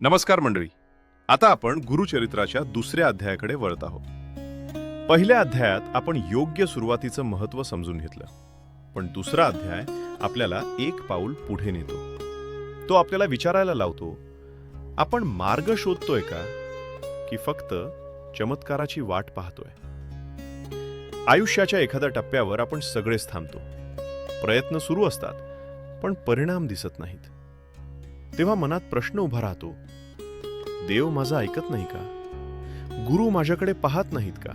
नमस्कार मंडळी. आता आपण गुरुचरित्राच्या दुसऱ्या अध्यायाकडे वळत आहोत. पहिल्या अध्यायात आपण योग्य सुरुवातीचं महत्त्व समजून घेतलं, पण दुसरा अध्याय आपल्याला एक पाऊल पुढे नेतो. तो आपल्याला विचारायला लावतो, आपण मार्ग शोधतोय का की फक्त चमत्काराची वाट पाहतोय? आयुष्याच्या एखाद्या टप्प्यावर आपण सगळेच थांबतो. प्रयत्न सुरू असतात, पण परिणाम दिसत नाहीत. तेव्हा मनात प्रश्न उभा राहतो, देव माझं ऐकत नाही का? गुरु माझ्याकडे पाहत नाहीत का?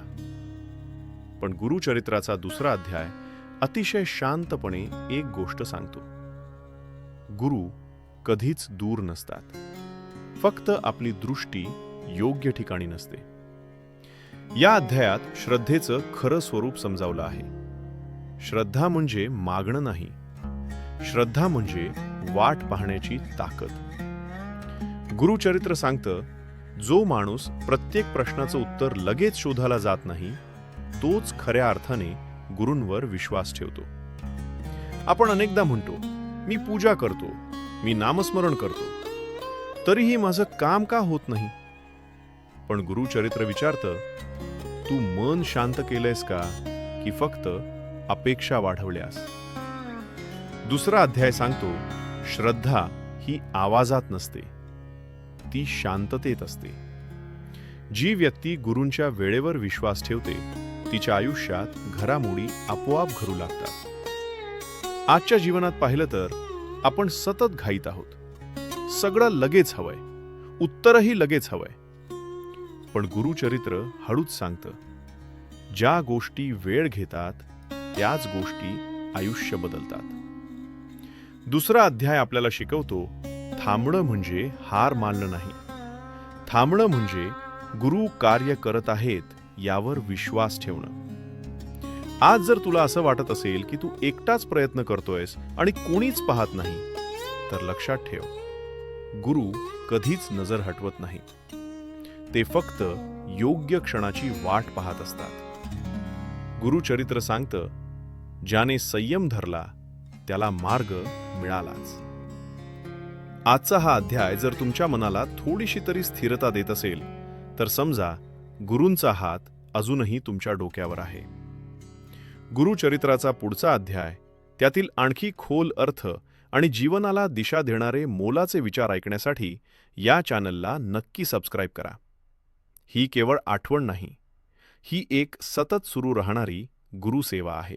पण गुरुचरित्राचा दुसरा अध्याय अतिशय शांतपणे एक गोष्ट सांगतो. गुरु कधीच दूर नसतात, फक्त आपली दृष्टी योग्य ठिकाणी नसते. या अध्यायात श्रद्धेचं खरं स्वरूप समजावलं आहे. श्रद्धा म्हणजे मागणं नाही, श्रद्धा म्हणजे वाट पाहण्याची ताकद. गुरुचरित्र सांगतं, जो माणूस प्रत्येक प्रश्नाचं उत्तर लगेच शोधायला जात नाही, तोच खऱ्या अर्थाने गुरूंवर विश्वास ठेवतो. आपण अनेकदा म्हणतो, मी पूजा करतो, मी नामस्मरण करतो, तरीही माझं काम का होत नाही? पण गुरुचरित्र विचारतं, तू मन शांत केलंयस का की फक्त अपेक्षा वाढवल्यास? दुसरा अध्याय सांगतो, श्रद्धा ही आवाजात नसते, ती शांततेत असते. जी व्यक्ती गुरूंच्या वेळेवर विश्वास ठेवते, तिच्या आयुष्यात घडामोडी आपोआप घडू लागतात. आजच्या जीवनात पाहिलं तर आपण सतत घाईत आहोत. सगळं लगेच हवंय, उत्तरही लगेच हवंय. पण गुरुचरित्र हळूच सांगतं, ज्या गोष्टी वेळ घेतात त्याच गोष्टी आयुष्य बदलतात. दुसरा अध्याय आपल्याला शिकवतो, थांबणं म्हणजे हार मानणं नाही. थांबणं म्हणजे गुरु कार्य करत आहेत यावर विश्वास ठेवणं. आज जर तुला असं वाटत असेल की तू एकटाच प्रयत्न करतोयस आणि कोणीच पाहत नाही, तर लक्षात ठेव, गुरु कधीच नजर हटवत नाही. ते फक्त योग्य क्षणाची वाट पाहत असतात. गुरुचरित्र सांगतं, ज्याने संयम धरला त्याला मार्ग मिळालाच. आजचा हा अध्याय जर तुमच्या मनाला थोडीशी तरी स्थिरता देत असेल, तर समजा गुरूंचा हात अजूनही तुमच्या डोक्यावर आहे. गुरुचरित्राचा पुढचा अध्याय, त्यातील आणखी खोल अर्थ आणि जीवनाला दिशा देणारे मोलाचे विचार ऐकण्यासाठी या चॅनलला नक्की सबस्क्राईब करा. ही केवळ आठवण नाही, ही एक सतत सुरू राहणारी गुरुसेवा आहे.